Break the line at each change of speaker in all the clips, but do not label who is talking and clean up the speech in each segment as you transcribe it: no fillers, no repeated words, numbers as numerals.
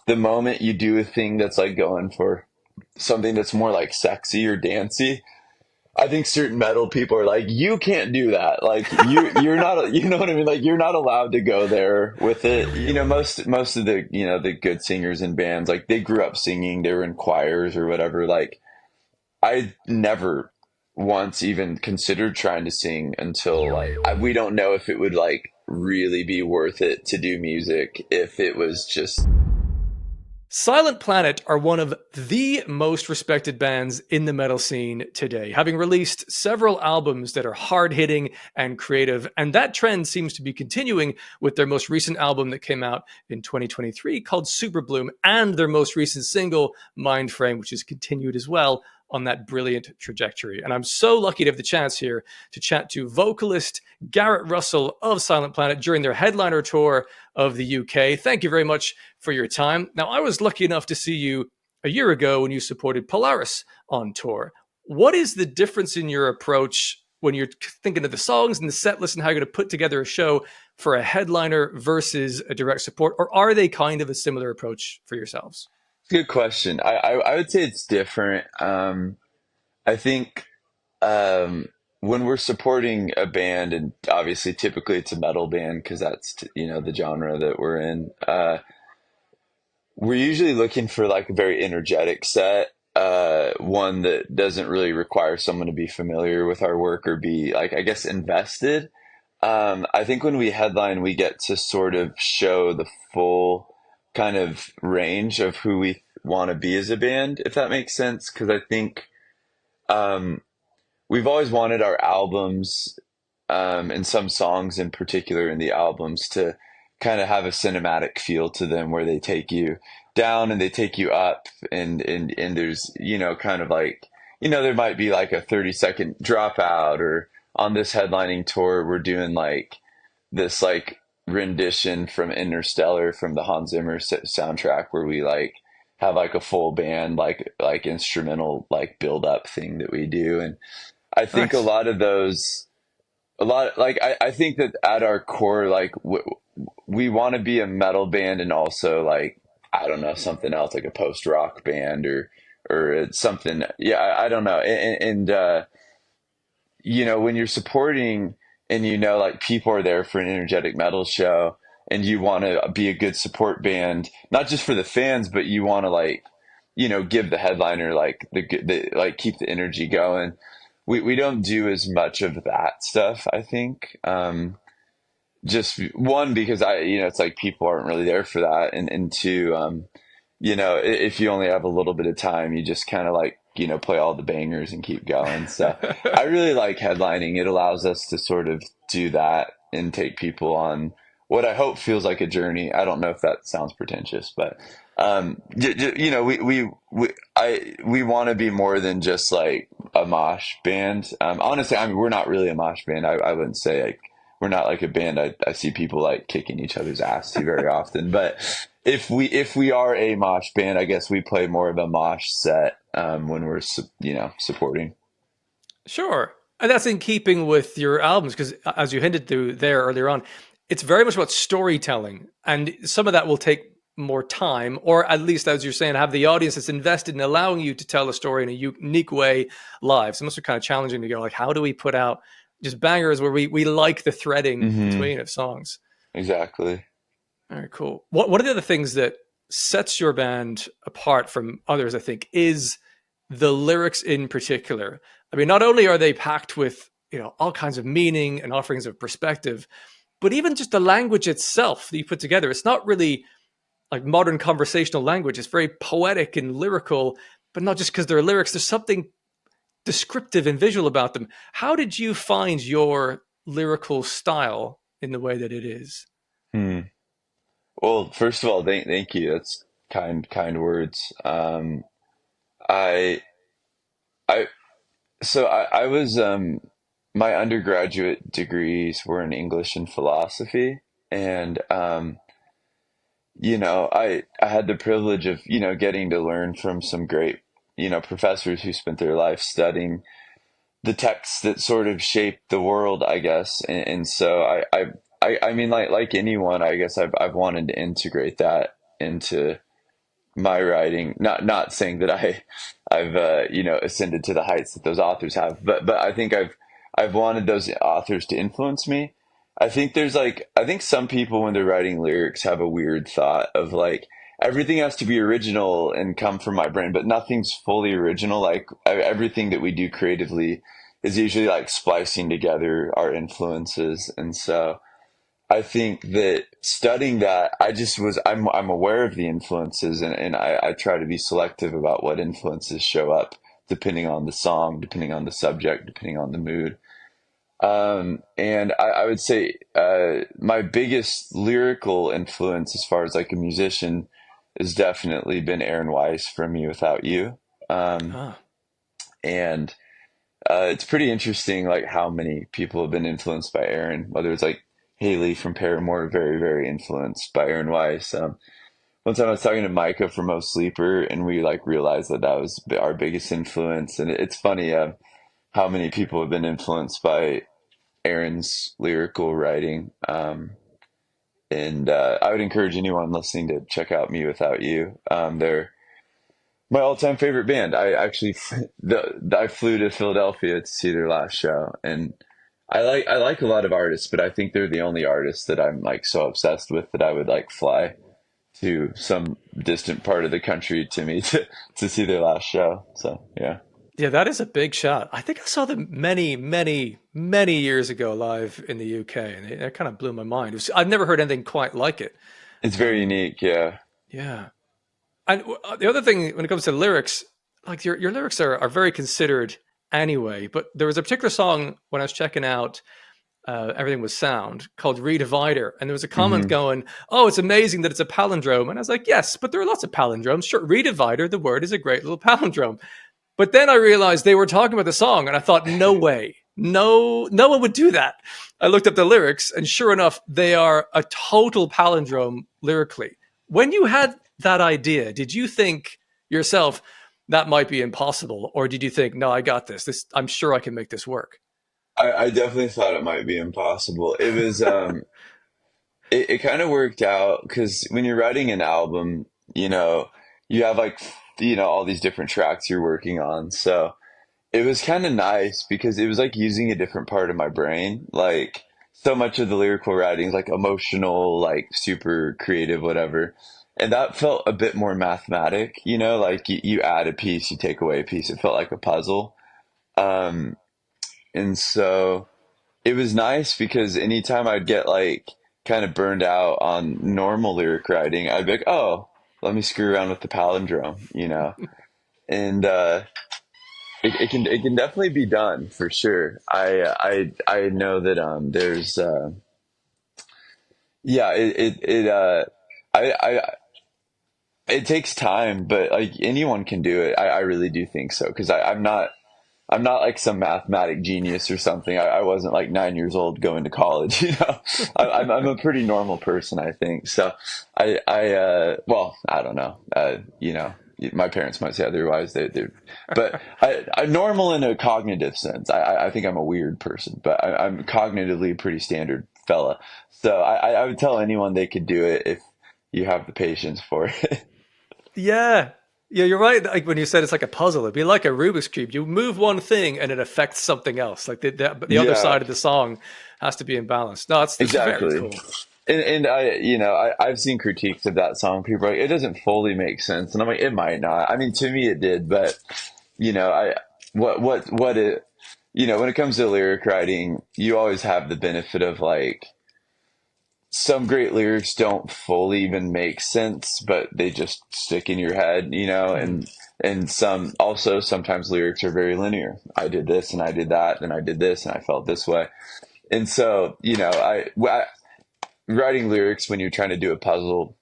the moment you do a thing that's like going for something that's more like sexy or dancey, I think certain metal people are like, you can't do that. Like you're not, you know what I mean? Like you're not allowed to go there with it. You know, most of the, you know, the good singers in bands, like they grew up singing, they were in choirs or whatever. Like I never once even considered trying to sing until like, we don't know if it would like really be worth it to do music if it was just.
Silent Planet are one of the most respected bands in the metal scene today, having released several albums that are hard-hitting and creative, and that trend seems to be continuing with their most recent album that came out in 2023 called Super Bloom, and their most recent single, Mindframe, which has continued as well on that brilliant trajectory. And I'm so lucky to have the chance here to chat to vocalist Garrett Russell of Silent Planet during their headliner tour of the UK. Thank you very much for your time. Now, I was lucky enough to see you a year ago when you supported Polaris on tour. What is the difference in your approach when you're thinking of the songs and the set list and how you're going to put together a show for a headliner versus a direct support? Or are they kind of a similar approach for yourselves?
Good question. I would say it's different. I think when we're supporting a band, and obviously typically it's a metal band because that's, you know, the genre that we're in, we're usually looking for like a very energetic set, one that doesn't really require someone to be familiar with our work or be like, I guess, invested. I think when we headline, we get to sort of show the full kind of range of who we want to be as a band, if that makes sense. Because I think we've always wanted our albums, and some songs in particular in the albums, to kind of have a cinematic feel to them where they take you down and they take you up, and there's, you know, kind of like, you know, there might be like a 30-second dropout, or on this headlining tour we're doing like this like rendition from Interstellar from the Hans Zimmer soundtrack where we like have like a full band like instrumental like build up thing that we do. And I think
Nice.
I think that at our core, like we want to be a metal band and also like, I don't know, something else like a post rock band or it's something. Yeah. I don't know. And you know, when you're supporting and, you know, like people are there for an energetic metal show and you want to be a good support band, not just for the fans, but you want to like, you know, give the headliner like the like keep the energy going. We don't do as much of that stuff, I think. Just one, because you know, it's like people aren't really there for that. And two, you know, if you only have a little bit of time, you just kind of like, you know, play all the bangers and keep going. So I really like headlining. It allows us to sort of do that and take people on what I hope feels like a journey. I don't know if that sounds pretentious, but you know, we want to be more than just like a mosh band. Honestly, I mean, we're not really a mosh band. I wouldn't say like we're not like a band. I see people like kicking each other's ass too very often, but if we are a mosh band, I guess we play more of a mosh set when we're, you know, supporting.
Sure. And that's in keeping with your albums, because as you hinted to there earlier on, it's very much about storytelling. And some of that will take more time, or at least, as you're saying, have the audience that's invested in allowing you to tell a story in a unique way live. So it must be kind of challenging to go like, how do we put out just bangers where we like the threading between of songs?
Exactly.
All right, cool. One of the other things that sets your band apart from others, I think, is the lyrics in particular. I mean, not only are they packed with, you know, all kinds of meaning and offerings of perspective, but even just the language itself that you put together, it's not really like modern conversational language. It's very poetic and lyrical, but not just because they're lyrics. There's something descriptive and visual about them. How did you find your lyrical style in the way that it is?
Well, first of all, thank you. That's kind words. I I so I was my undergraduate degrees were in English and philosophy, and you know, I had the privilege of, you know, getting to learn from some great, you know, professors who spent their life studying the texts that sort of shaped the world, I guess. And so I mean, like anyone, I guess I've wanted to integrate that into my writing. Not saying that I've ascended to the heights that those authors have, but I think I've wanted those authors to influence me. I think some people when they're writing lyrics have a weird thought of like everything has to be original and come from my brain, but nothing's fully original. Like everything that we do creatively is usually like splicing together our influences. And so I think that studying that, I'm aware of the influences, and I try to be selective about what influences show up depending on the song, depending on the subject, depending on the mood. And I would say my biggest lyrical influence as far as like a musician has definitely been Aaron Weiss from Me Without You. Um,
Ah,
and it's pretty interesting, like how many people have been influenced by Aaron, whether it's like Haley from Paramore, very, very influenced by Aaron Weiss. One time I was talking to Micah from Mo Sleeper, and we like realized that that was our biggest influence. And it's funny how many people have been influenced by Aaron's lyrical writing. And I would encourage anyone listening to check out Me Without You. They're my all-time favorite band. I flew to Philadelphia to see their last show, and I like a lot of artists, but I think they're the only artists that I'm like so obsessed with that I would like fly to some distant part of the country to me to see their last show. So yeah,
yeah, that is a big shot. I think I saw them many, many, many years ago live in the UK, and it kind of blew my mind. I've never heard anything quite like it.
it's very
Um,
unique. Yeah.
yeah. And the other thing, when it comes to lyrics, like your lyrics are very considered anyway. But there was a particular song when I was checking out Everything Was Sound called Redivider. And there was a comment
Hmm.
going, oh, it's amazing that it's a palindrome. And I was like, yes, but there are lots of palindromes. Sure, Redivider, the word is a great little palindrome. But then I realized they were talking about the song, and I thought, no way. No, no one would do that. I looked up the lyrics, and sure enough, they are a total palindrome lyrically. When you had that idea, did you think yourself that might be impossible, or did you think, no, I got this? This, I'm sure I can make this work.
I definitely thought it might be impossible. It kind of worked out because when you're writing an album, you have like, all these different tracks you're working on. So it was kind of nice because it was like using a different part of my brain. Like so much of the lyrical writing is like emotional, like super creative, whatever. And that felt a bit more mathematic, like you add a piece, you take away a piece. It felt like a puzzle. Um, and so it was nice because anytime I'd get like kind of burned out on normal lyric writing, I'd be like, oh, let me screw around with the palindrome. And it can definitely be done for sure. I know that there's yeah I it takes time, but like anyone can do it. I really do think so because I'm not like some mathematic genius or something. I wasn't like 9 years old going to college. I'm a pretty normal person, I think. So well, I don't know. My parents might say otherwise. But I'm normal in a cognitive sense. I think I'm a weird person, but I'm cognitively a pretty standard fella. So I would tell anyone they could do it if you have the patience for it.
Yeah. Yeah, you're right. Like when you said it's like a puzzle, it'd be like a Rubik's Cube. You move one thing and it affects something else. Like the other
Yeah,
side of the song has to be in balance. No, it's very
exactly.
cool.
And I've seen critiques of that song. People are like, it doesn't fully make sense, and I'm like, it might not. I mean, to me, it did, but I what it when it comes to lyric writing, you always have the benefit of like some great lyrics don't fully even make sense, but they just stick in your head,
Mm.
and sometimes lyrics are very linear. I did this and I did that and I did this and I felt this way, and so writing lyrics when you're trying to do a puzzle,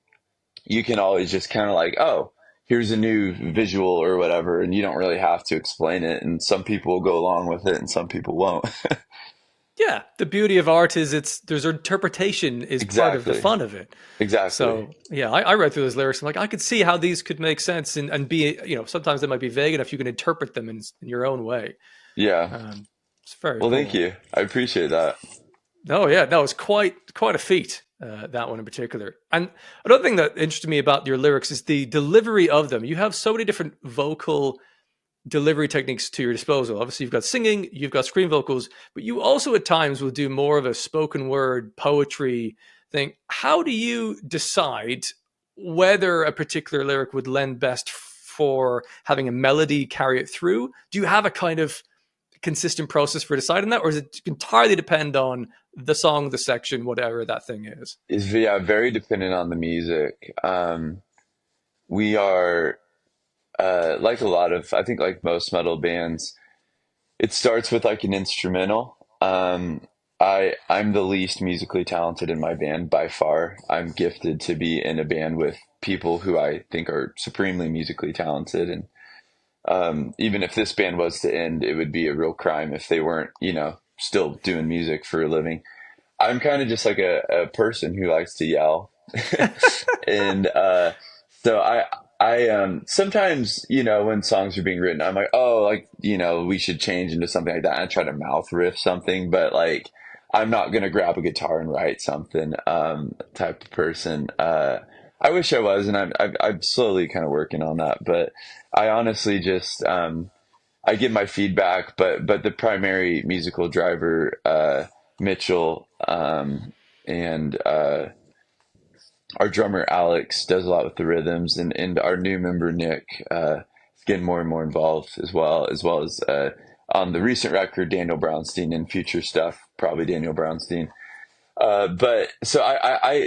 you can always just kind of like, oh, here's a new visual or whatever, and you don't really have to explain it. And some people will go along with it, and some people won't.
Yeah, the beauty of art is there's interpretation is part of the
Exactly,
fun of it.
exactly.
So yeah, I read through those lyrics. I'm like, I could see how these could make sense and be, sometimes they might be vague enough you can interpret them in your own way.
Yeah.
Um, it's very
Well, thank
cool.
you. I appreciate that.
Oh yeah, no, it's quite a feat. that one in particular. And another thing that interested me about your lyrics is the delivery of them. You have so many different vocal delivery techniques to your disposal. Obviously, you've got singing, you've got screen vocals, but you also at times will do more of a spoken word poetry thing. How do you decide whether a particular lyric would lend best for having a melody carry it through? Do you have a kind of consistent process for deciding that, or does it entirely depend on the song, the section, whatever that thing is?
Is yeah, very dependent on the music. We are like a lot of, I think like most metal bands, it starts with like an instrumental. I'm the least musically talented in my band by far. I'm gifted to be in a band with people who I think are supremely musically talented, and even if this band was to end, it would be a real crime if they weren't, still doing music for a living. I'm kind of just like a person who likes to yell. And so sometimes, when songs are being written, I'm like, oh, like, we should change into something like that. And I try to mouth riff something, but like, I'm not going to grab a guitar and write something, type of person. I wish I was, and I'm slowly kind of working on that, but I honestly just, I give my feedback, but the primary musical driver, Mitchell, and our drummer Alex does a lot with the rhythms, and our new member Nick is getting more and more involved as well as on the recent record Daniel Brownstein, and future stuff probably Daniel Brownstein. But so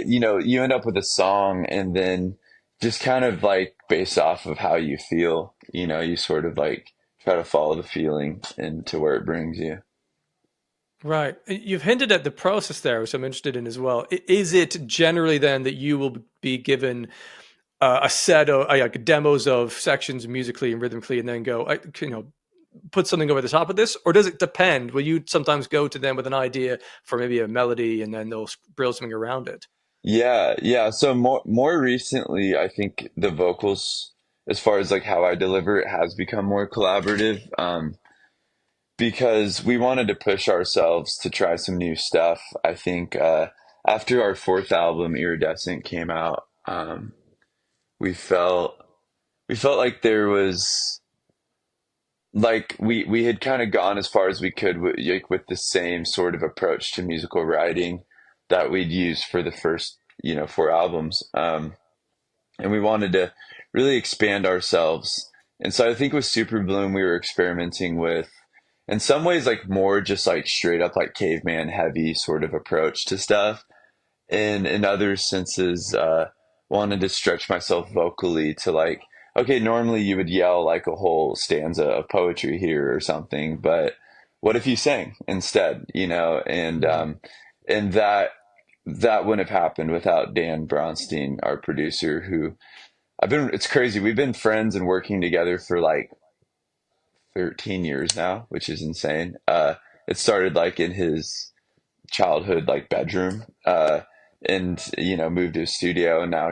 you end up with a song, and then just kind of like based off of how you feel, you sort of like try to follow the feeling into where it brings you.
Right. You've hinted at the process there, which I'm interested in as well. Is it generally then that you will be given a set of like demos of sections musically and rhythmically, and then go, put something over the top of this? Or does it depend? Will you sometimes go to them with an idea for maybe a melody, and then they'll build something around it?
Yeah. So more recently, I think the vocals, as far as like how I deliver it, has become more collaborative. Because we wanted to push ourselves to try some new stuff. I think after our fourth album, Iridescent, came out, we felt like there was like we had kind of gone as far as we could with the same sort of approach to musical writing that we'd used for the first four albums, and we wanted to really expand ourselves. And so I think with Super Bloom, we were experimenting with, in some ways, like more just like straight up like caveman heavy sort of approach to stuff. And in other senses, wanted to stretch myself vocally to like, okay, normally you would yell like a whole stanza of poetry here or something, but what if you sang instead, and that wouldn't have happened without Dan Bronstein, our producer, who it's crazy. We've been friends and working together for like 13 years now, which is insane. It started like in his childhood, like bedroom, and, moved to a studio, and now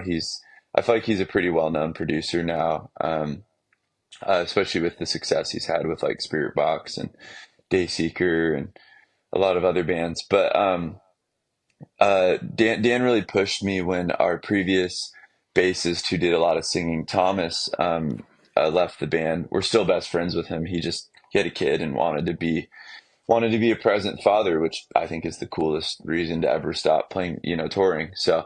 I feel like he's a pretty well-known producer now. Especially with the success he's had with like Spirit Box and Dayseeker and a lot of other bands. But, Dan really pushed me when our previous bassist, who did a lot of singing, Thomas, left the band. We're still best friends with him. He had a kid and wanted to be a present father, which I think is the coolest reason to ever stop playing, touring. So,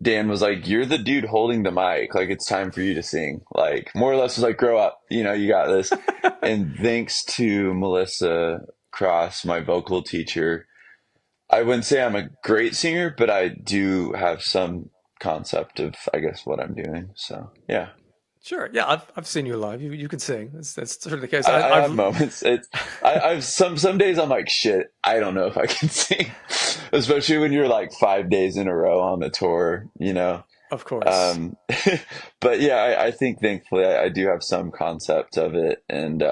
Dan was like, "You're the dude holding the mic. Like, it's time for you to sing." Like, more or less was like, "Grow up, you got this." And thanks to Melissa Cross, my vocal teacher, I wouldn't say I'm a great singer, but I do have some concept of, I guess, what I'm doing. So, yeah.
Sure. Yeah, I've seen you live. You can sing. That's sort of the case.
I have moments. I've some days I'm like, shit, I don't know if I can sing, especially when you're like 5 days in a row on the tour,
Of course.
But yeah, I think thankfully I do have some concept of it. And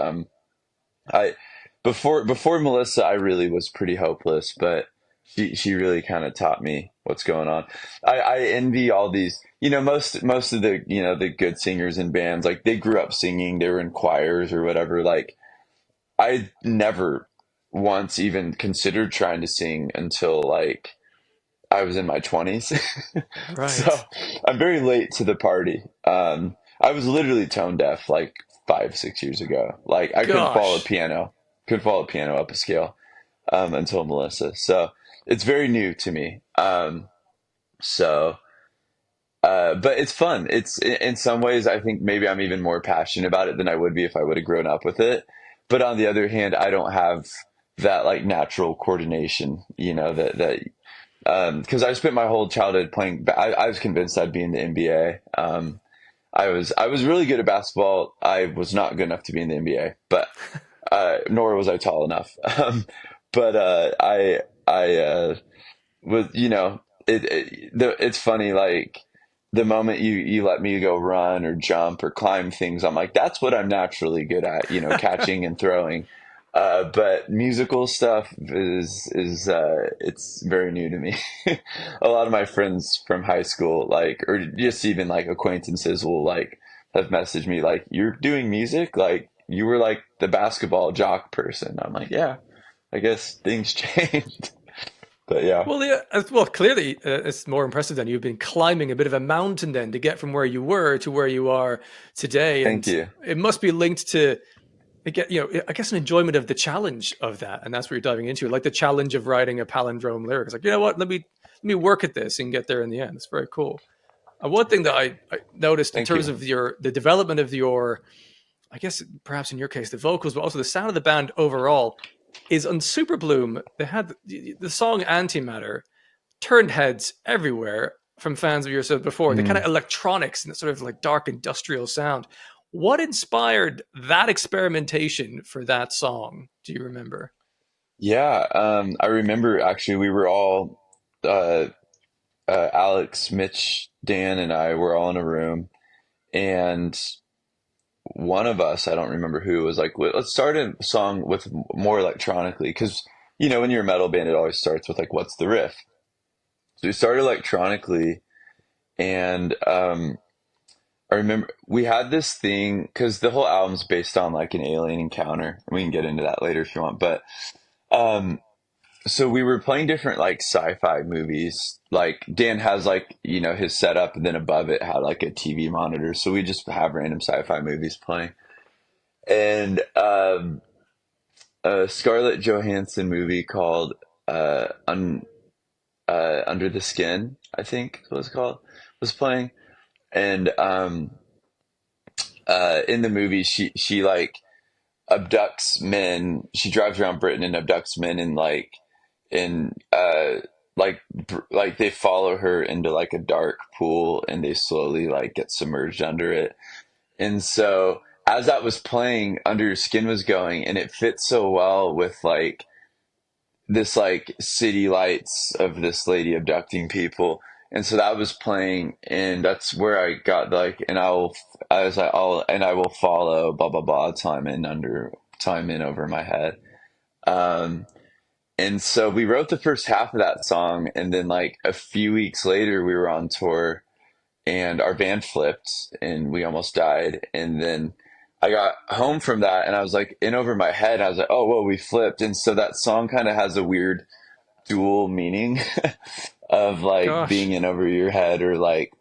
I before Melissa, I really was pretty hopeless, but she really kind of taught me what's going on. I envy all these, most of the, the good singers in bands, like they grew up singing, they were in choirs or whatever. Like I never once even considered trying to sing until like I was in my 20s. So
Right.
I'm very late to the party. I was literally tone deaf like 5, 6 years ago. Like I
Gosh.
couldn't follow a piano up a scale until Melissa. So it's very new to me. So, but it's fun. It's in some ways, I think maybe I'm even more passionate about it than I would be if I would have grown up with it. But on the other hand, I don't have that like natural coordination, because I spent my whole childhood playing. I was convinced I'd be in the NBA. I was really good at basketball. I was not good enough to be in the NBA, but nor was I tall enough. But I was, it's funny, like the moment you let me go run or jump or climb things, I'm like, that's what I'm naturally good at, catching and throwing. But musical stuff is it's very new to me. A lot of my friends from high school, like, or just even like acquaintances will like have messaged me like, you're doing music? Like you were like the basketball jock person. I'm like, yeah, I guess things changed. But yeah,
Well, yeah. Well, clearly, it's more impressive than you've been climbing a bit of a mountain then to get from where you were to where you are today,
thank
and
you.
it must be linked to, again, I guess an enjoyment of the challenge of that, and that's what you're diving into, like the challenge of writing a palindrome lyric. It's like, you know what? Let me work at this and get there in the end. It's very cool. One thing that I noticed in
Thank
terms
you.
of the development of your, I guess perhaps in your case the vocals, but also the sound of the band overall, is on Super Bloom. They had the song Antimatter turned heads everywhere from fans of yours before. The kind
Mm.
of electronics and the sort of like dark industrial sound. What inspired that experimentation for that song? Do you remember?
Yeah, I remember actually we were all uh, Alex, Mitch, Dan, and I were all in a room, and one of us, I don't remember who, was like, Let's start a song with more electronically," because when you're a metal band, it always starts with like, "What's the riff?" So we started electronically, and I remember we had this thing because the whole album's based on like an alien encounter. We can get into that later if you want, but. Um, So we were playing different like sci-fi movies. Like Dan has like, his setup and then above it had like a TV monitor. So we just have random sci-fi movies playing. And a Scarlett Johansson movie called Under the Skin, I think it was called, was playing. And in the movie she like abducts men. She drives around Britain and abducts men and in like they follow her into like a dark pool and they slowly like get submerged under it. And so as that was playing, Under Your Skin was going, and it fits so well with like this like city lights of this lady abducting people. And so that was playing, and that's where I got like, I was like, I will follow blah blah blah time in over my head. Um, and so we wrote the first half of that song, and then like a few weeks later, we were on tour, and our van flipped, and we almost died. And then I got home from that, and I was like in over my head. I was like, oh, whoa, we flipped. And so that song kind of has a weird dual meaning of like being
Gosh.
in over your head, or like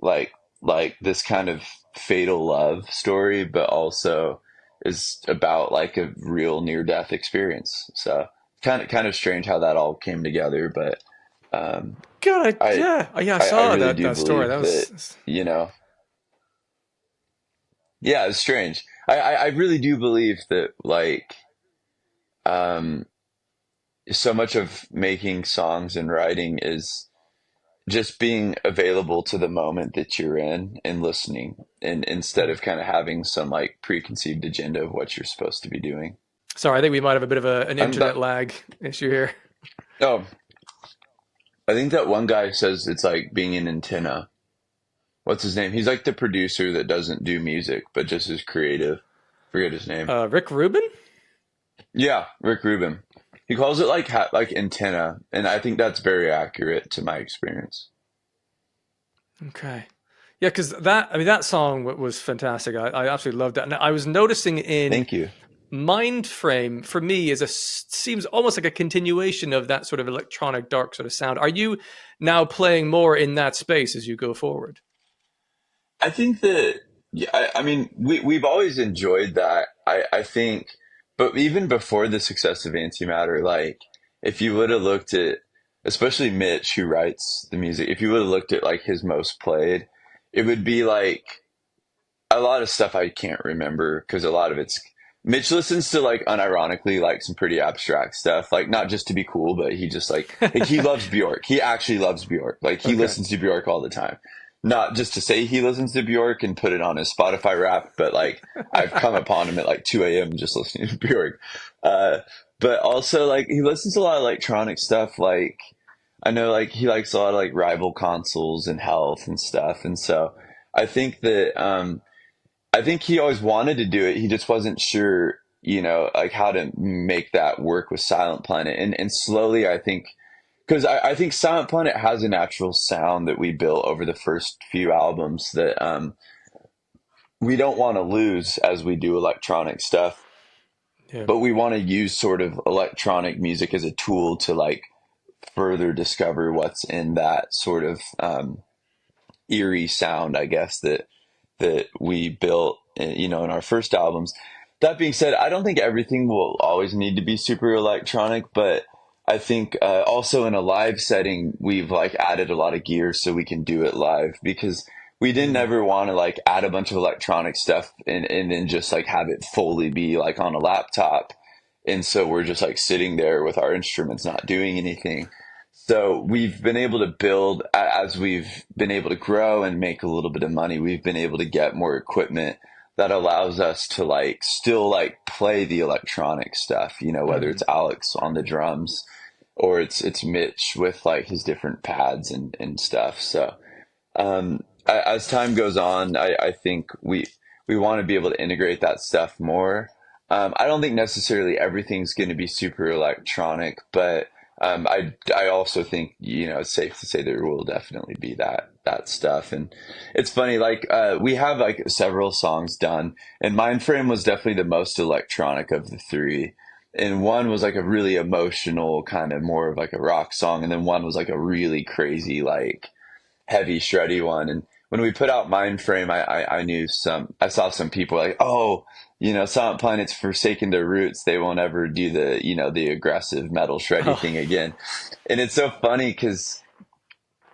this kind of fatal love story, but also is about like a real near death experience. So kind of strange how that all came together, but um,
God,
I,
yeah, I
I
saw
really
that
do
that story. That
believe that,
was
you know, yeah, it's strange. I really do believe that like um, so much of making songs and writing is just being available to the moment that you're in and listening, and instead of kind of having some like preconceived agenda of what you're supposed to be doing.
sorry. I think we might have a bit of an
I'm that
internet lag issue here.
Oh, I think that one guy says it's like being an antenna. What's his name? He's like the producer that doesn't do music but just is creative. Forget his name.
Rick Rubin.
Yeah, Rick Rubin. He calls it like like antenna, and I think that's very accurate to my experience.
Okay. Yeah, because that, I mean, that song was fantastic. I absolutely loved that. And I was noticing in
Thank you.
Mind Frame for me is seems almost like a continuation of that sort of electronic dark sort of sound. Are you now playing more in that space as you go forward?
I think that, yeah, I mean, we've always enjoyed that. I think, but even before the success of Antimatter, like, if you would have looked at, especially Mitch, who writes the music, if you would have looked at like his most played, it would be like a lot of stuff I can't remember because a lot of it's Mitch listens to like unironically like some pretty abstract stuff, like not just to be cool, but he just like he loves Bjork. He actually loves Bjork. Like he
Okay.
listens to Bjork all the time. Not just to say he listens to Bjork and put it on his Spotify rap, but like I've come upon him at like 2 a.m. just listening to Bjork. Uh, but also like he listens to a lot of electronic stuff. Like I know like he likes a lot of like rival consoles and health and stuff. And so I think that I think he always wanted to do it. He just wasn't sure, like how to make that work with Silent Planet. And slowly, I think, because I think Silent Planet has a natural sound that we built over the first few albums that we don't want to lose as we do electronic stuff,
Yeah.
but we want to use sort of electronic music as a tool to like further discover what's in that sort of eerie sound, I guess, that we built, in our first albums. That being said, I don't think everything will always need to be super electronic, but I think also in a live setting, we've like added a lot of gear so we can do it live because we didn't
Mm.
ever want to like add a bunch of electronic stuff and then just like have it fully be like on a laptop. And so we're just like sitting there with our instruments not doing anything. So we've been able to build as we've been able to grow and make a little bit of money. We've been able to get more equipment that allows us to like still like play the electronic stuff, whether
Mm.
it's Alex on the drums or it's Mitch with like his different pads and stuff. So as time goes on, I think we want to be able to integrate that stuff more. I don't think necessarily everything's going to be super electronic, but I also think it's safe to say there will definitely be that stuff. And it's funny, like we have like several songs done, and Mindframe was definitely the most electronic of the three. And one was like a really emotional kind of more of like a rock song, and then one was like a really crazy like heavy shreddy one. And when we put out Mindframe, I saw some people like, oh, Silent Planet's forsaken their roots. They won't ever do the aggressive metal shreddy
Oh,
thing again. And it's so funny because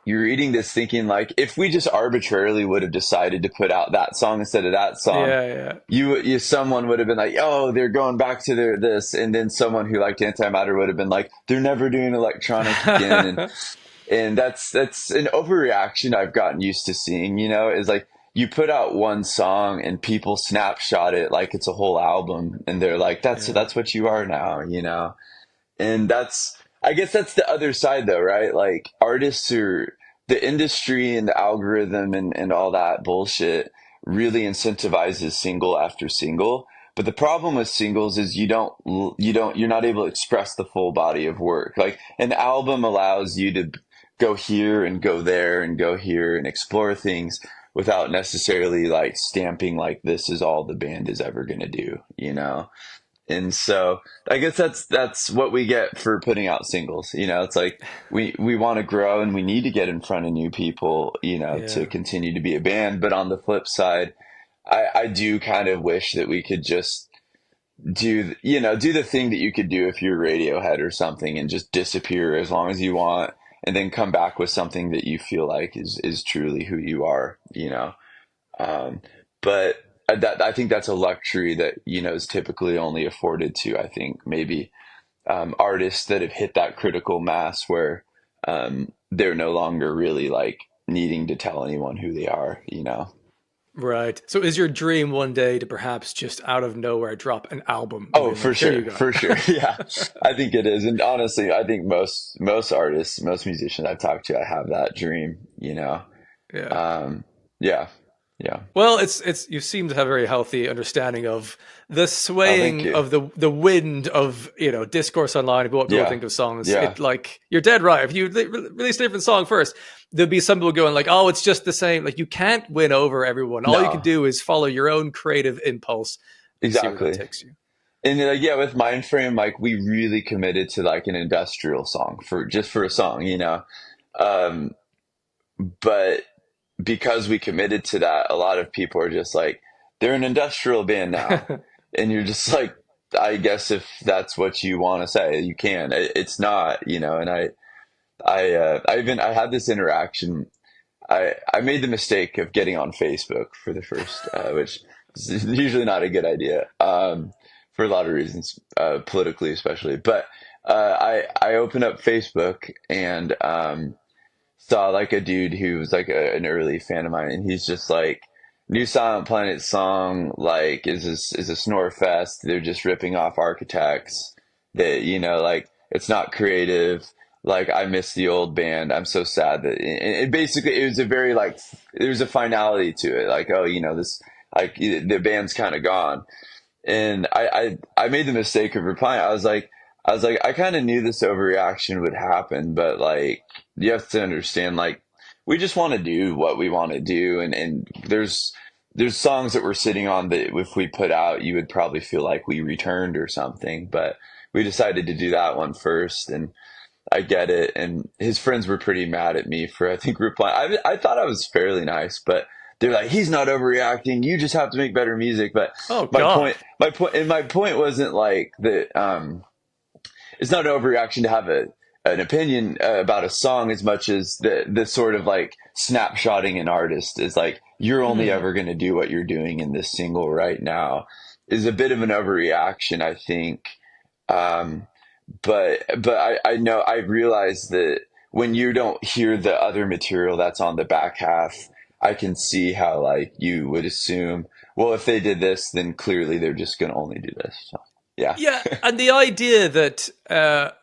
you're reading this thinking like, if we just arbitrarily would have decided to put out that song instead of that song,
yeah, yeah.
someone would have been like, oh, they're going back to their this. And then someone who liked Antimatter would have been like, they're never doing electronic again. And that's an overreaction I've gotten used to seeing, is like you put out one song and people snapshot it like it's a whole album and they're like,
Yeah.
that's what you are now. And I guess that's the other side though, right? Like artists are the industry and the algorithm and all that bullshit really incentivizes single after single. But the problem with singles is you're not able to express the full body of work. Like an album allows you to go here and go there and go here and explore things without necessarily like stamping like this is all the band is ever going to do. And so I guess that's what we get for putting out singles. It's like we want to grow and we need to get in front of new people, to
Yeah.
continue to be a band. But on the flip side, I do kind of wish that we could just do the thing that you could do if you're Radiohead or something and just disappear as long as you want and then come back with something that you feel like is truly who you are. Um, but I think that's a luxury that, is typically only afforded to, I think, maybe artists that have hit that critical mass where they're no longer really like needing to tell anyone who they are.
Right. So is your dream one day to perhaps just out of nowhere drop an album and
Oh,
being
for
like, here you
sure,
go?
for sure. Yeah, I think it is. And honestly, I think most artists, most musicians I've talked to, I have that dream.
Yeah.
Um, yeah, yeah.
Well, it's you seem to have a very healthy understanding of the
Oh, thank
swaying
you.
of the wind of discourse online about what people
Yeah,
think of songs.
yeah.
It like you're dead right. If you release a different song first, there'll be some people going like, "Oh, it's just the same." Like you can't win over everyone. All you can
No,
do is follow your own creative impulse and see where that
exactly.
takes you.
And like, yeah, with Mindframe, like we really committed to like an industrial song for just for a song, you know. Um, but because we committed to that, a lot of people are just like, they're an industrial band now. And you're just like, I guess if that's what you want to say, you can. It's not, you know, and I had this interaction. I made the mistake of getting on Facebook for the first, which is usually not a good idea, for a lot of reasons, politically especially. But I opened up Facebook and saw like a dude who was like an early fan of mine, and he's just like, "New Silent Planet song like is a snore fest. They're just ripping off Architects. That you know like it's not creative." Like I miss the old band. I'm so sad that it basically it was a very like there was a finality to it. Like oh you know this like the band's kind of gone. And I made the mistake of replying. I was like, I kind of knew this overreaction would happen, but like, you have to understand, like, we just want to do what we want to do. And there's songs that we're sitting on that if we put out, you would probably feel like we returned or something, but we decided to do that one first. And I get it. And his friends were pretty mad at me for, I think, replying. I thought I was fairly nice, but they're like, he's not overreacting. You just have to make better music. But
Oh God.
my point wasn't like that. It's not an overreaction to have an opinion about a song as much as the sort of like snapshotting an artist is like, you're only
Hmm.
ever going to do what you're doing in this single right now is a bit of an overreaction, I think. Um, but I know I realize that when you don't hear the other material that's on the back half, I can see how like you would assume, well, if they did this, then clearly they're just going to only do this. So, yeah.
Yeah, and the idea that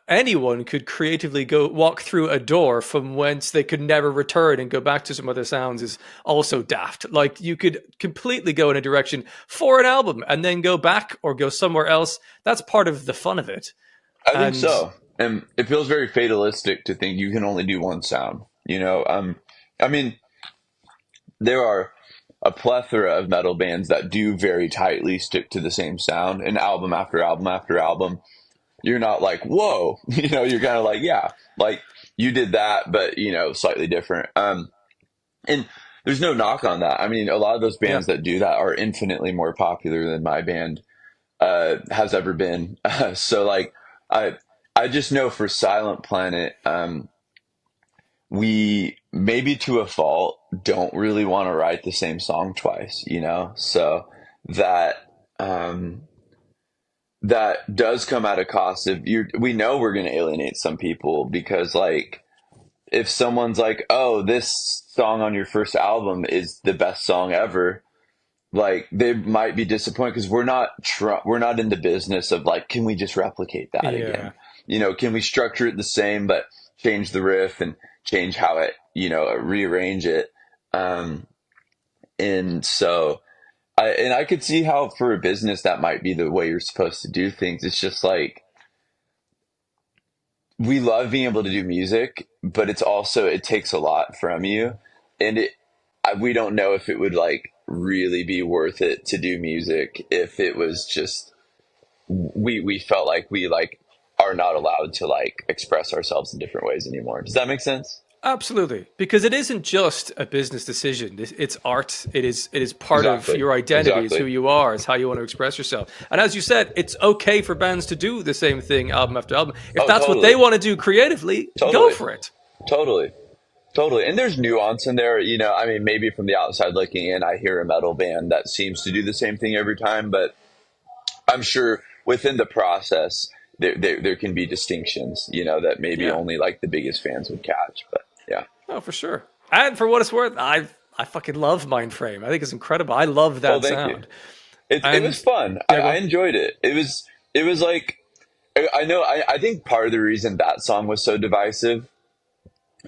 anyone could creatively go walk through a door from whence they could never return and go back to some other sounds is also daft. Like you could completely go in a direction for an album and then go back or go somewhere else. That's part of the fun of it.
I think
And
so. And it feels very fatalistic to think you can only do one sound. You know, I mean, there are a plethora of metal bands that do very tightly stick to the same sound, and album after album after album. You're not like, whoa, you know, you're kind of like, yeah, like you did that, but you know, slightly different. And there's no knock on that. I mean, a lot of those
yeah,
bands that do that are infinitely more popular than my band has ever been. So like, I I just know for Silent Planet, we maybe to a fault don't really want to write the same song twice, you know? So that um that does come at a cost of you we know we're going to alienate some people because like if someone's like, "Oh, this song on your first album is the best song ever." Like they might be disappointed because we're not in the business of like, can we just replicate that
yeah,
again? You know, can we structure it the same but change the riff and change how it, you know, rearrange it? Um, and so I could see how for a business that might be the way you're supposed to do things. It's just like we love being able to do music, but it's also it takes a lot from you, and we don't know if it would like really be worth it to do music if it was just we felt like we like are not allowed to like express ourselves in different ways anymore. Does that make sense?
absolutely. Because it isn't just a business decision. It's art. It is part of
Exactly.
your identity. It's who
Exactly.
you are. It's how you want to express yourself. And as you said, it's okay for bands to do the same thing album after album. If
Oh,
that's what they
totally.
want to do creatively, go
Totally.
for it.
Totally. Totally. And there's nuance in there, you know. I mean, maybe from the outside looking in, I hear a metal band that seems to do the same thing every time, but I'm sure within the process, there can be distinctions, you know, that maybe
Yeah.
only like the biggest fans would catch. But yeah.
Oh, for sure. And for what it's worth, I fucking love Mindframe. I think it's incredible. I love
Well,
that
thank you.
sound.
It was
And
fun.
yeah,
I
go.
enjoyed it. It was like, I know, I think part of the reason that song was so divisive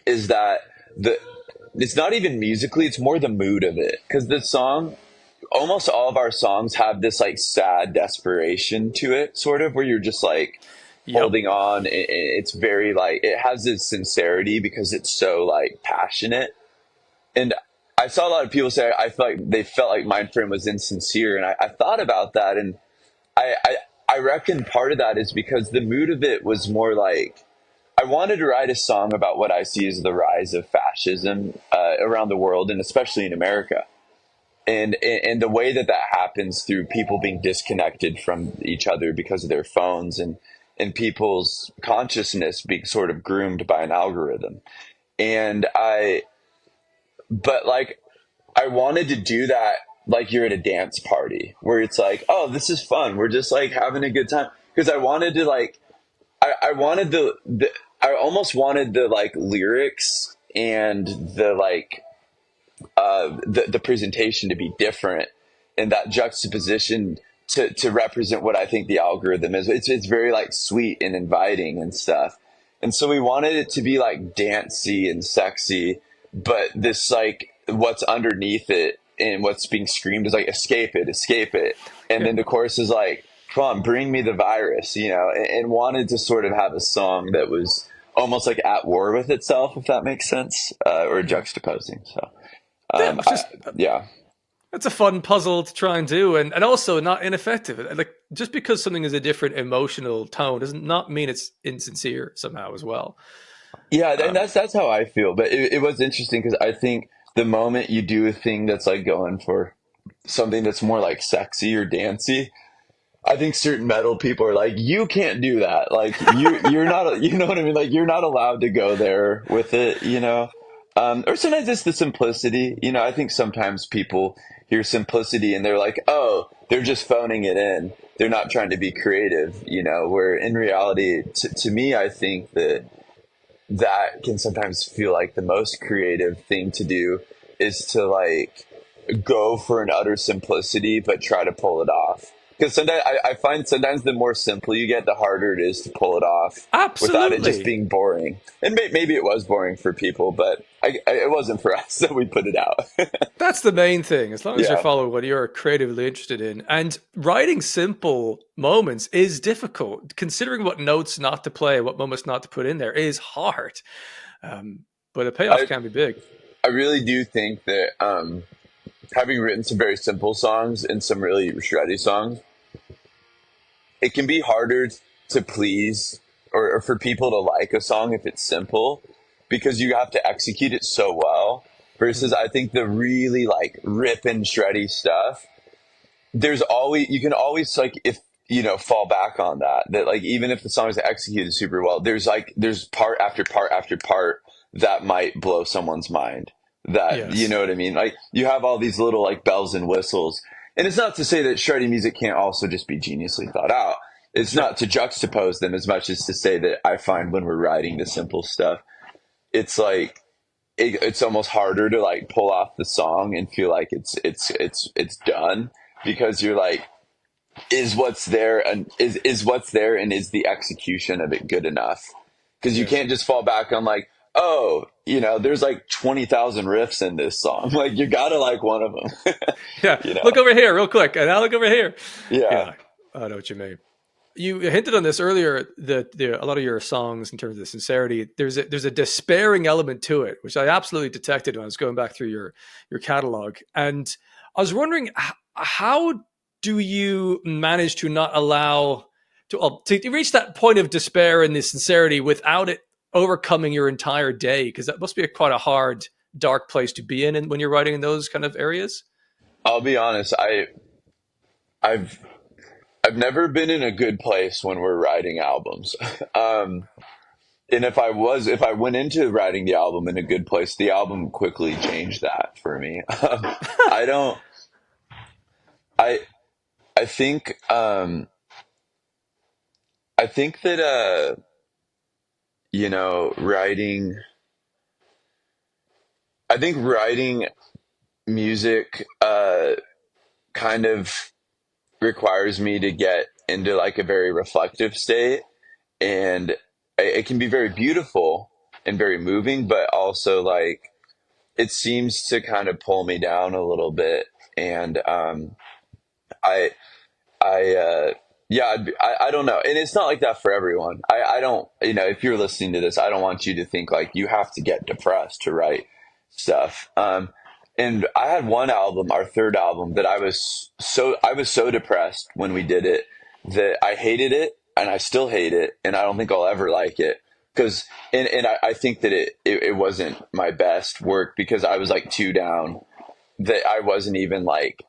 is that the, it's not even musically, it's more the mood of it. Because the song, almost all of our songs have this like sad desperation to it, sort of, where you're just like
Yep.
holding on. It's very like, it has this sincerity because it's so like passionate. And I saw a lot of people say, I feel like they felt like Mindframe was insincere. And I thought about that. And I I reckon part of that is because the mood of it was more like I wanted to write a song about what I see as the rise of fascism around the world, and especially in America. And the way that that happens through people being disconnected from each other because of their phones, and people's consciousness being sort of groomed by an algorithm. And but like, I wanted to do that like you're at a dance party where it's like, oh, this is fun. We're just like having a good time. Because I wanted to like, I wanted I almost wanted the like lyrics and the like the presentation to be different, and that juxtaposition to represent what I think the algorithm is. It's very like sweet and inviting and stuff. And so we wanted it to be like dancey and sexy, but this like what's underneath it and what's being screamed is like escape it, escape it. And
Yeah.
then the chorus is like, come on, bring me the virus, you know, and wanted to sort of have a song that was almost like at war with itself, if that makes sense, or juxtaposing. So
Yeah, which is
yeah.
that's a fun puzzle to try and do, and also not ineffective. Like just because something is a different emotional tone does not mean it's insincere somehow as well.
Yeah, and
Um,
that's how I feel. But it was interesting because I think the moment you do a thing that's like going for something that's more like sexy or dancey, I think certain metal people are like, you can't do that. Like you're not, you know what I mean? Like you're not allowed to go there with it, you know? Or sometimes it's the simplicity. You know, I think sometimes people hear simplicity and they're like, oh, they're just phoning it in. They're not trying to be creative, you know, where in reality, to me, I think that that can sometimes feel like the most creative thing to do is to like go for an utter simplicity, but try to pull it off. Because sometimes I find sometimes the more simple you get, the harder it is to pull it off without it just
Absolutely.
being boring. And maybe it was boring for people, but it wasn't for us, so we put it out.
That's the main thing, as long as you're
Yeah.
following what you're creatively interested in. And writing simple moments is difficult. Considering what notes not to play, what moments not to put in there is hard. But the payoff
I,
can be big.
I really do think that having written some very simple songs and some really shreddy songs, it can be harder to please or for people to like a song if it's simple because you have to execute it so well versus I think the really like rip and shreddy stuff, there's always, you can always like, if you know, fall back on that like even if the song is executed super well, there's part after part after part that might blow someone's mind, that, you
Yes.
know what I mean? Like you have all these little like bells and whistles, and it's not to say that shreddy music can't also just be geniusly thought out. It's
Sure.
not to juxtapose them as much as to say that I find when we're writing the simple stuff, it's like it's almost harder to like pull off the song and feel like it's done because you're like, is what's there and is what's there and is the execution of it good enough? Because you
Yes.
can't just fall back on like, oh, you know, there's like 20,000 riffs in this song. Like you gotta like one of them.
Yeah.
You know?
Look over here, real quick, and now look over here.
Yeah.
Yeah. I know what you mean. You hinted on this earlier that a lot of your songs, in terms of the sincerity, there's a despairing element to it, which I absolutely detected when I was going back through your catalog. And I was wondering, how do you manage to not allow to reach that point of despair and the sincerity without it overcoming your entire day? Because that must be quite a hard, dark place to be in when you're writing in those kind of areas.
I'll be honest, I've I've never been in a good place when we're writing albums. Um and if I went into writing the album in a good place, the album quickly changed that for me. I don't I I think I think that you know, I think writing music kind of requires me to get into like a very reflective state, and it can be very beautiful and very moving, but also like it seems to kind of pull me down a little bit. And I I yeah, I don't know, and it's not like that for everyone. I don't, you know, if you're listening to this, I don't want you to think like you have to get depressed to write stuff. And I had one album, our third album, that I was so depressed when we did it that I hated it and I still hate it, and I don't think I'll ever like it. Because I think that it wasn't my best work because I was like too down, that I wasn't even like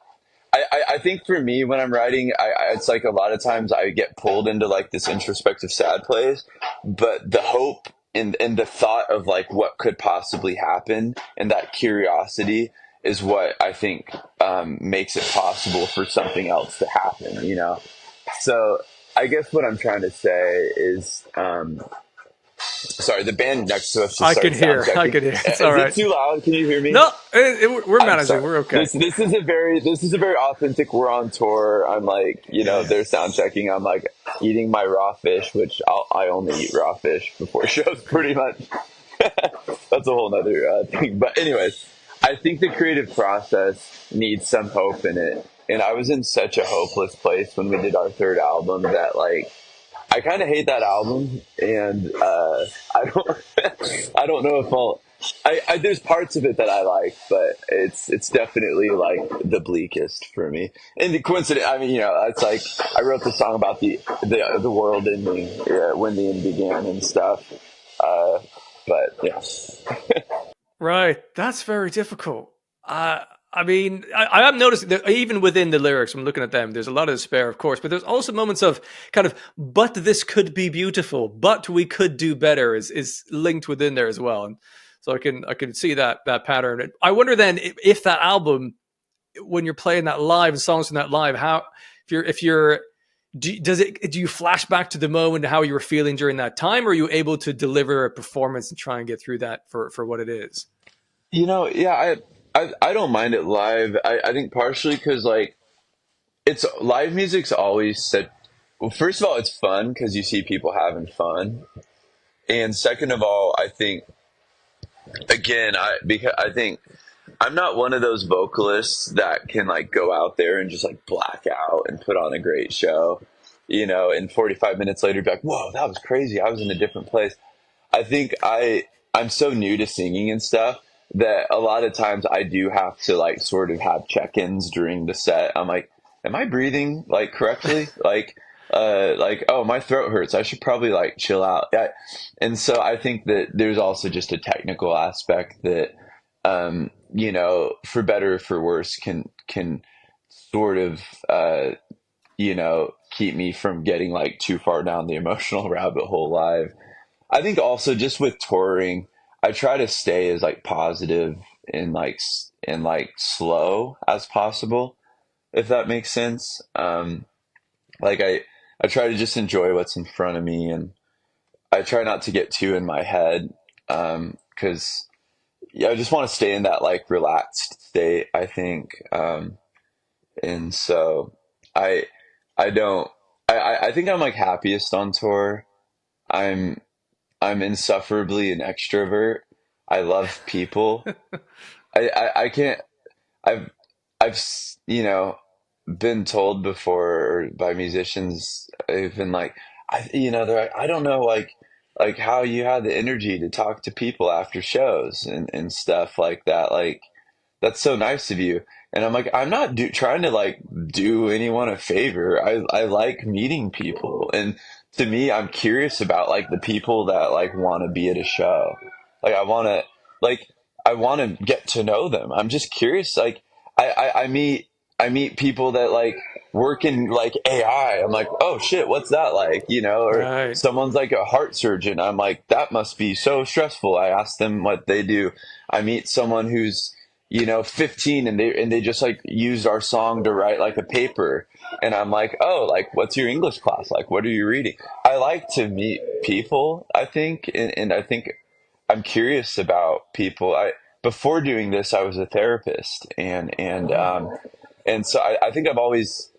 I think for me when I'm writing, it's like a lot of times I get pulled into like this introspective sad place, but the hope and the thought of like what could possibly happen and that curiosity is what I think makes it possible for something else to happen, you know? So I guess what I'm trying to say is, sorry, the band next to us just
I
started
could
sound
hear. I
checking.
could hear. It's all
Is it
right.
too loud? Can you hear me?
No, we're
I'm
managing.
sorry.
We're okay.
This is a very authentic. We're on tour. I'm like,
Yeah, yeah.
they're sound checking. I'm like eating my raw fish, which I only eat raw fish before shows, pretty much. That's a whole nother thing. But anyways, I think the creative process needs some hope in it. And I was in such a hopeless place when we did our third album that like I kind of hate that album, and I don't I don't know if there's parts of it that I like, but it's definitely like the bleakest for me. And the coincidence, I mean, it's like I wrote the song about the world ending when the end began and stuff. Uh, but yeah,
Right. That's very difficult. I mean, I am noticing that even within the lyrics, when looking at them, there's a lot of despair, of course, but there's also moments of kind of, but this could be beautiful, but we could do better is linked within there as well. And so I can see that pattern. I wonder then if that album, when you're playing that live and songs from that live, how if you're do you flash back to the moment how you were feeling during that time, or are you able to deliver a performance and try and get through that for what it is?
yeah, I don't mind it live. I think partially because like it's live music's always said. Well, first of all, it's fun because you see people having fun, and second of all, I think again, I think I'm not one of those vocalists that can like go out there and just like black out and put on a great show, and 45 minutes later be like, whoa, that was crazy. I was in a different place. I think I'm so new to singing and stuff that a lot of times I do have to like sort of have check-ins during the set. I'm like, am I breathing like correctly? Like, oh, my throat hurts. I should probably like chill out. And so I think that there's also just a technical aspect that, for better or for worse can sort of, keep me from getting like too far down the emotional rabbit hole live. I think also just with touring, I try to stay as like positive and like slow as possible, if that makes sense. Like I try to just enjoy what's in front of me, and I try not to get too in my head, because yeah, I just want to stay in that like relaxed state, I think. And so I I don't I think I'm like happiest on tour. I'm I'm insufferably an extrovert. I love people. I can't. I've been told before or by musicians. They've been like, they're like, I don't know, like how you had the energy to talk to people after shows and stuff like that. Like that's so nice of you. And I'm like, I'm not trying to like do anyone a favor. I like meeting people, and to me, I'm curious about like the people that like want to be at a show. Like like I want to get to know them. I'm just curious. Like I meet people that like work in like AI. I'm like, oh shit, what's that like? Or
Right.
someone's like a heart surgeon. I'm like, that must be so stressful. I ask them what they do. I meet someone who's 15, and they just like used our song to write like a paper, and I'm like, oh, like what's your English class like? What are you reading? I like to meet people, I think, and I think I'm curious about people. I Before doing this, I was a therapist, and so I think I've always.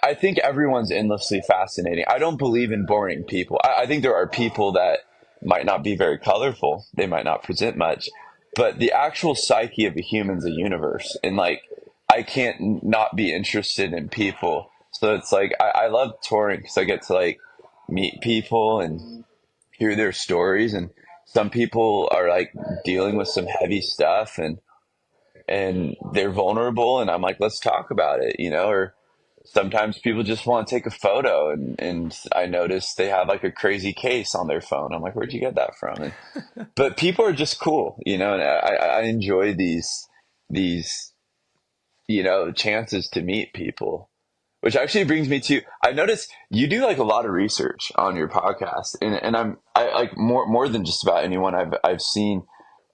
I think everyone's endlessly fascinating. I don't believe in boring people. I think there are people that might not be very colorful. They might not present much, but the actual psyche of a human's a universe, and like I can't not be interested in people. So it's like I love touring because I get to like meet people and hear their stories, and some people are like dealing with some heavy stuff, and they're vulnerable, and I'm like, let's talk about it, or sometimes people just want to take a photo, and I notice they have like a crazy case on their phone. I'm like, where'd you get that from? But people are just cool, and I enjoy these chances to meet people. Which actually brings me to, I noticed you do like a lot of research on your podcast, and I like more than just about anyone I've seen.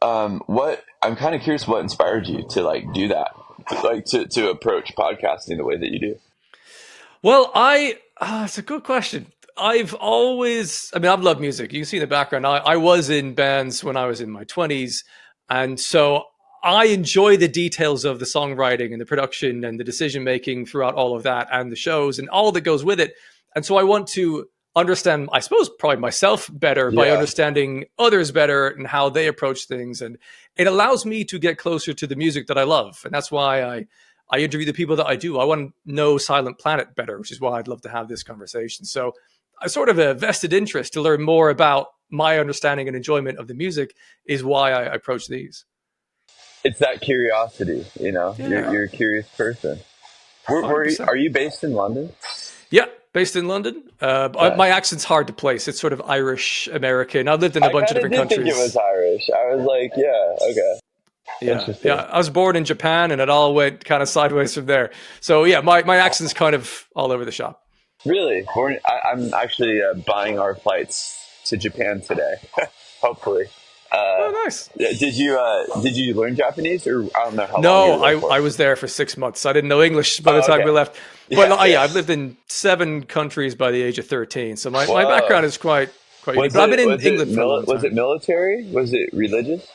What I'm kind of curious, what inspired you to like do that, like to approach podcasting the way that you do?
Well, it's a good question. I've loved music. You can see in the background, I was in bands when I was in my 20s. And so I enjoy the details of the songwriting and the production and the decision making throughout all of that and the shows and all that goes with it. And so I want to understand, I suppose, probably myself better by
Yeah.
understanding others better and how they approach things. And it allows me to get closer to the music that I love. And that's why I interview the people that I do. I want to know Silent Planet better, which is why I'd love to have this conversation. So I sort of a vested interest to learn more about my understanding and enjoyment of the music is why I approach these.
It's that curiosity,
Yeah,
you're a curious person. Are
100%.
you based in London?
Yeah, based in London.
Yeah.
My accent's hard to place. It's sort of Irish American. I've lived in a
I
bunch of
kind of
different
did think it
countries.
was Irish. I was like, yeah, okay,
Yeah, yeah.
interesting.
I was born in Japan, and it all went kind of sideways from there. So yeah, my accent's kind of all over the shop.
Really? I'm actually buying our flights to Japan today. Hopefully. Uh,
Oh, nice.
yeah, did you learn Japanese, or I don't know how long you
No,
were there
I
for?
was there for 6 months. I didn't know English by the
Oh,
time
okay.
we left. But
Yeah,
yeah,
yeah.
I've lived in 7 countries by the age of 13. So my
Whoa.
background is quite unique.
Was
But I've been
it
in
was it
England for a long
was it
time.
military? Was it religious?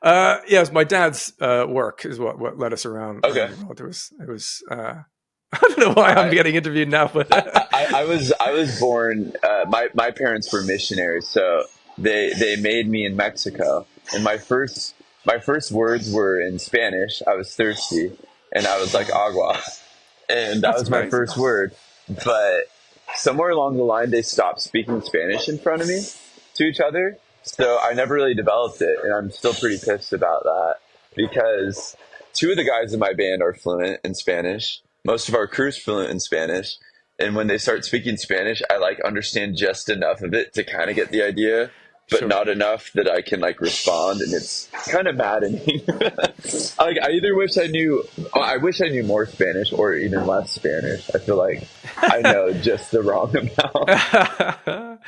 Yeah, it was my dad's work is what led us around
Okay.
the world. It was I don't know why I'm
I
getting interviewed now, but
I was born. My parents were missionaries, so they made me in Mexico, and my first words were in Spanish. I was thirsty, and I was like agua, and that
that's
was my
amazing.
first word. But somewhere along the line, they stopped speaking Spanish in front of me to each other, so I never really developed it, and I'm still pretty pissed about that because two of the guys in my band are fluent in Spanish. Most of our crew's fluent in Spanish, and when they start speaking Spanish, I like understand just enough of it to kind of get the idea, but
Sure.
not enough that I can like respond, and it's kind of maddening. Like I either wish I knew, I wish I knew more Spanish or even less Spanish. I feel like I know just the wrong amount.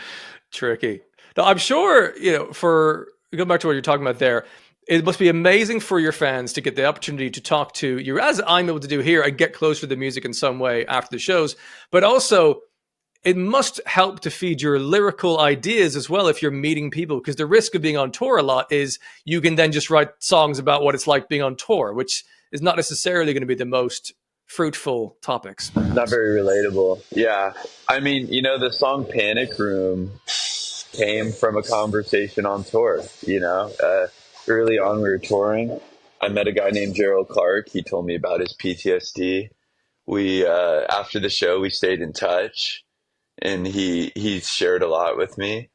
Tricky. Now, I'm sure, for going back to what you're talking about there, it must be amazing for your fans to get the opportunity to talk to you, as I'm able to do here, and get closer to the music in some way after the shows. But also, it must help to feed your lyrical ideas as well if you're meeting people, because the risk of being on tour a lot is you can then just write songs about what it's like being on tour, which is not necessarily going to be the most fruitful topics,
Not
perhaps.
very relatable. Yeah. I mean, the song Panic Room came from a conversation on tour. Early on, we were touring. I met a guy named Gerald Clark. He told me about his PTSD. We, after the show, we stayed in touch, and he shared a lot with me.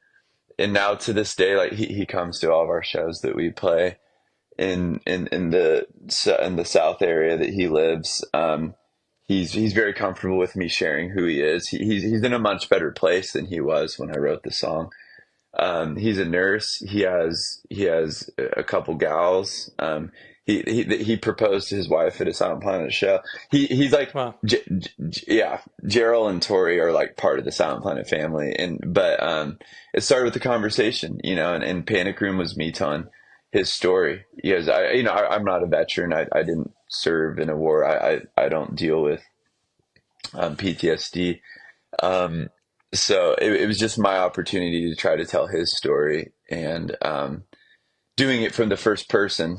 And now to this day, like he comes to all of our shows that we play in the South area that he lives. He's very comfortable with me sharing who he is. He's in a much better place than he was when I wrote the song. He's a nurse. He has a couple gals. He proposed to his wife at a Silent Planet show. He's like,
Wow.
yeah, Gerald and Tori are like part of the Silent Planet family, but it started with the conversation, and Panic Room was me telling his story because I'm not a veteran. I didn't serve in a war. I don't deal with PTSD. Um, so it was just my opportunity to try to tell his story, and doing it from the first person,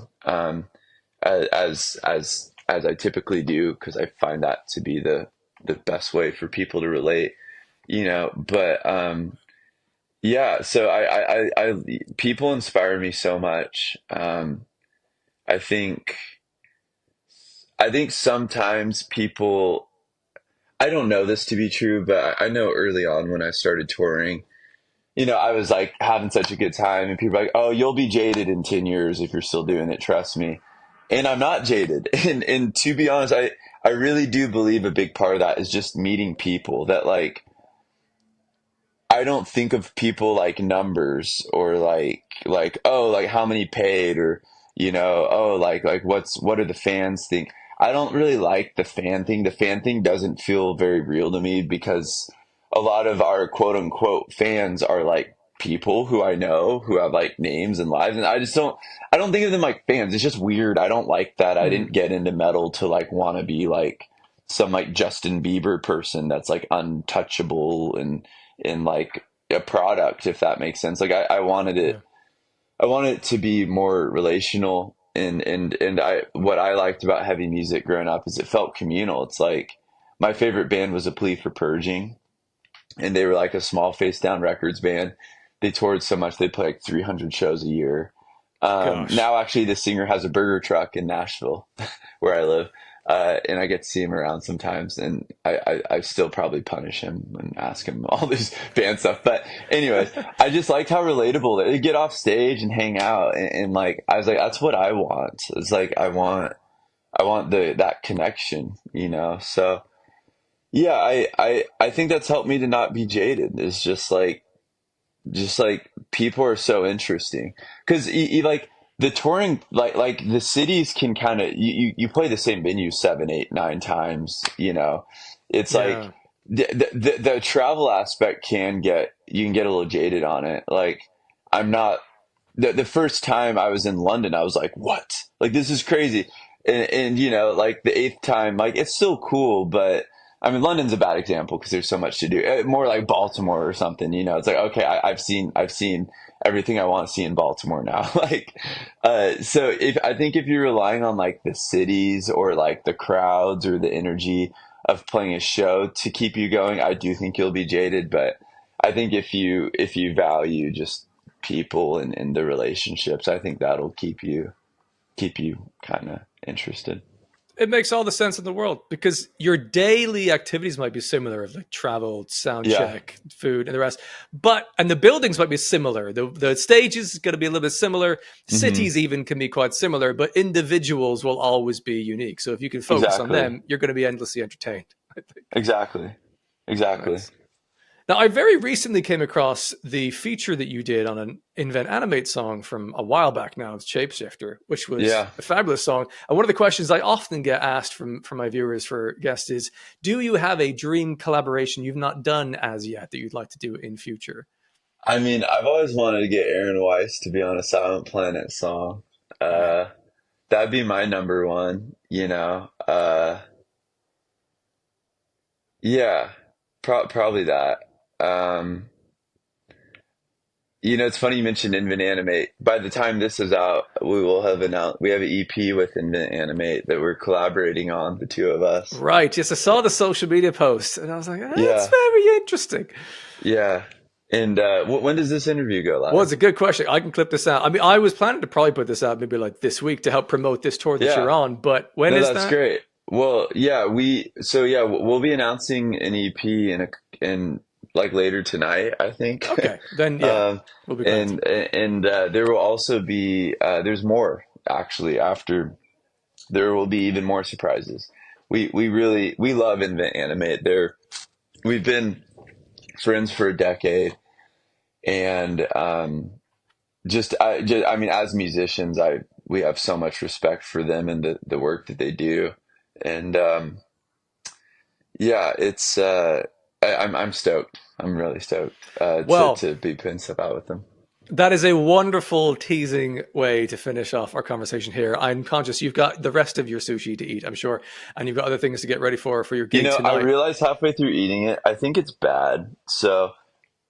as I typically do, because I find that to be the best way for people to relate, But yeah, so people inspire me so much. I think I think sometimes people. I don't know this to be true, but I know early on when I started touring, I was like having such a good time, and people were like, "Oh, you'll be jaded in 10 years if you're still doing it. Trust me." and I'm not jaded. And to be honest, I really do believe a big part of that is just meeting people that like I don't think of people like numbers or like oh like how many paid or oh like what do the fans think. I don't really like the fan thing. The fan thing doesn't feel very real to me because a lot of our quote unquote fans are like people who I know who have like names and lives, and I don't think of them like fans. It's just weird. I don't like that. I
Mm,
didn't get into metal to like want to be like some like Justin Bieber person that's like untouchable and like a product, if that makes sense. Like
yeah.
I wanted it to be more relational, and I what I liked about heavy music growing up is it felt communal. It's like my favorite band was A Plea for Purging, and they were like a small Face Down Records band. They toured so much they played like 300 shows a year.
Gosh.
Now actually the singer has a burger truck in Nashville where I live. And I get to see him around sometimes, and I still probably punish him and ask him all this band stuff. But anyways, I just liked how relatable they get off stage and hang out, and like I was like, that's what I want. It's like I want the that connection, you know. So yeah, I think that's helped me to not be jaded. It's just like people are so interesting because like the touring like the cities can kind of you play the same venue 7 8 9 times, it's like
Yeah.
the travel aspect can get you can get a little jaded on it. Like I'm not the first time I was in London I was like, what, like this is crazy, and like the eighth time like it's still cool, but I mean, London's a bad example because there's so much to do. More like Baltimore or something, it's like, okay, I've seen everything I want to see in Baltimore now. Like, so I think if you're relying on like the cities or like the crowds or the energy of playing a show to keep you going, I do think you'll be jaded. But I think if you value just people and the relationships, I think that'll keep you kind of interested.
It makes all the sense in the world because your daily activities might be similar, like travel, sound
Yeah.
check, food, and the rest. And the buildings might be similar. The stages is going to be a little bit similar.
Hmm.
Cities even can be quite similar, but individuals will always be unique. So if you can focus on
Exactly.
them, you're going to be endlessly entertained, I think.
Exactly. Exactly.
Nice. Now, I very recently came across the feature that you did on an Invent Animate song from a while back now. It's Shapeshifter, which was
Yeah.
a fabulous song. And one of the questions I often get asked from my viewers for guests is, do you have a dream collaboration you've not done as yet that you'd like to do in future?
I mean, I've always wanted to get Aaron Weiss to be on a Silent Planet song.
Right.
Uh, that'd be my number one, you know. Yeah, probably that. Um, it's funny you mentioned Invent Animate. By the time this is out, we have an EP with Invent Animate that we're collaborating on, the two of us.
Right. Yes, I saw the social media post and I was like, that's
Yeah,
very interesting.
yeah. And when does this interview go
Well,
live?
it's a good question. I can clip this out. I mean, I was planning to probably put this out maybe like this week to help promote this tour that you're
Yeah.
on, but when
No,
is
that's
that?
great. Well, yeah, we'll be announcing an EP in like later tonight, I think.
Okay. Then, yeah,
Um,
we'll be glad to.
and there will also be there's more actually after there will be even more surprises. We love Invent Animate. We've been friends for a decade, and I mean, as musicians, I we have so much respect for them and the work that they do, and yeah, I'm stoked. I'm really stoked
Well,
to be putting stuff out with them.
that is a wonderful teasing way to finish off our conversation here. I'm conscious you've got the rest of your sushi to eat, I'm sure, and you've got other things to get ready for your gig
I
tonight.
realized halfway through eating it, I think it's bad, so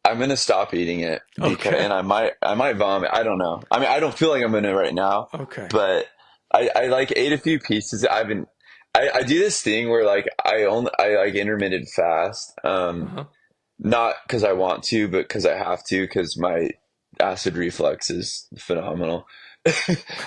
I'm gonna stop eating it because,
Okay.
and I might vomit. I don't know. I mean, I don't feel like I'm gonna right now,
Okay.
but I like ate a few pieces. I do this thing where like I like intermittent fast.
Uh-huh.
Not because I want to, but because I have to, because my acid reflux is phenomenal.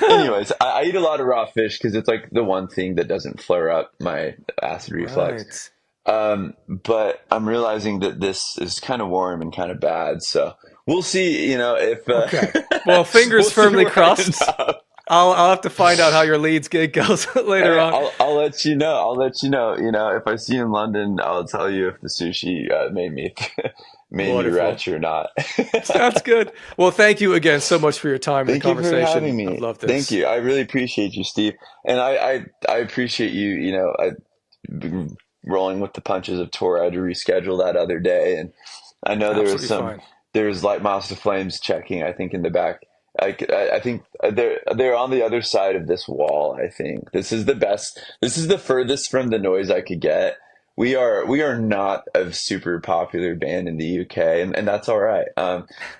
Anyways, I eat a lot of raw fish because it's like the one thing that doesn't flare up my acid reflux.
Right.
But I'm realizing that this is kind of warm and kind of bad, so we'll see. If
Okay. Well,
we'll
fingers
see
firmly
where I end
crossed.
up.
I'll have to find out how your Leeds gig goes later
Hey,
on.
I'll let you know. I'll let you know. You know, if I see you in London, I'll tell you if the sushi made me made me
Wonderful.
retch or not.
Sounds good. Well, thank you again so much for your time and the
Thank you for
conversation.
having
I've
me.
loved
Thank
this.
you. I really appreciate you, Steve, and I appreciate you. You know, I been rolling with the punches of tour. I had to reschedule that other day, and I know
Absolutely fine.
there was like Mouse to Flames checking. I think in the back. I think they're on the other side of this wall. I think this is the best. This is the furthest from the noise I could get. We are not a super popular band in the UK, and that's all right.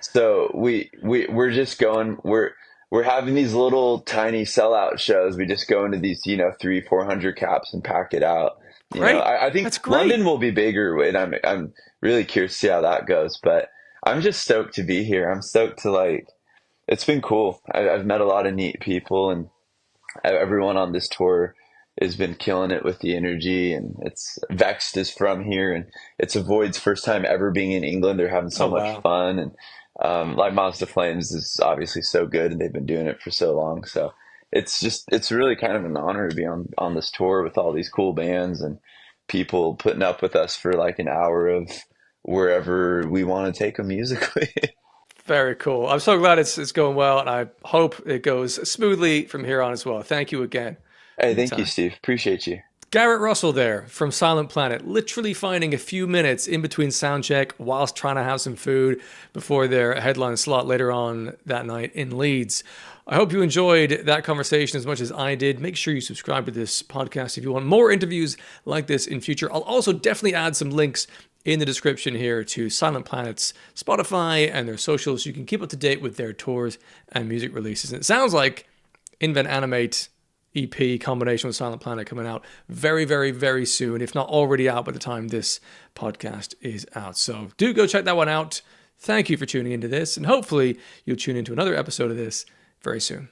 So we're just going. We're having these little tiny sellout shows. We just go into these, you know, 300-400 caps and pack it out. You know,
Great.
I think
That's great.
London will be bigger, and I'm really curious to see how that goes. But I'm just stoked to be here. I'm stoked to like. It's been cool. I've met a lot of neat people, and everyone on this tour has been killing it with the energy. And it's Vexed is from here, and it's Avoid's first time ever being in England. They're having
Oh,
so much
wow.
fun, and like Monster Flames is obviously so good, and they've been doing it for so long. So it's really kind of an honor to be on this tour with all these cool bands and people putting up with us for like an hour of wherever we want to take them musically.
Very cool. I'm so glad it's going well, and I hope it goes smoothly from here on as well. Thank you again
Hey,
for your
thank you,
time.
Steve. Appreciate you.
Garrett Russell there from Silent Planet, literally finding a few minutes in between sound check whilst trying to have some food before their headline slot later on that night in Leeds. I hope you enjoyed that conversation as much as I did. Make sure you subscribe to this podcast if you want more interviews like this in future. I'll also definitely add some links in the description here to Silent Planet's Spotify and their socials so you can keep up to date with their tours and music releases. And it sounds like Invent Animate EP combination with Silent Planet coming out very, very, very soon, if not already out by the time this podcast is out. So do go check that one out. Thank you for tuning into this, and hopefully you'll tune into another episode of this very soon.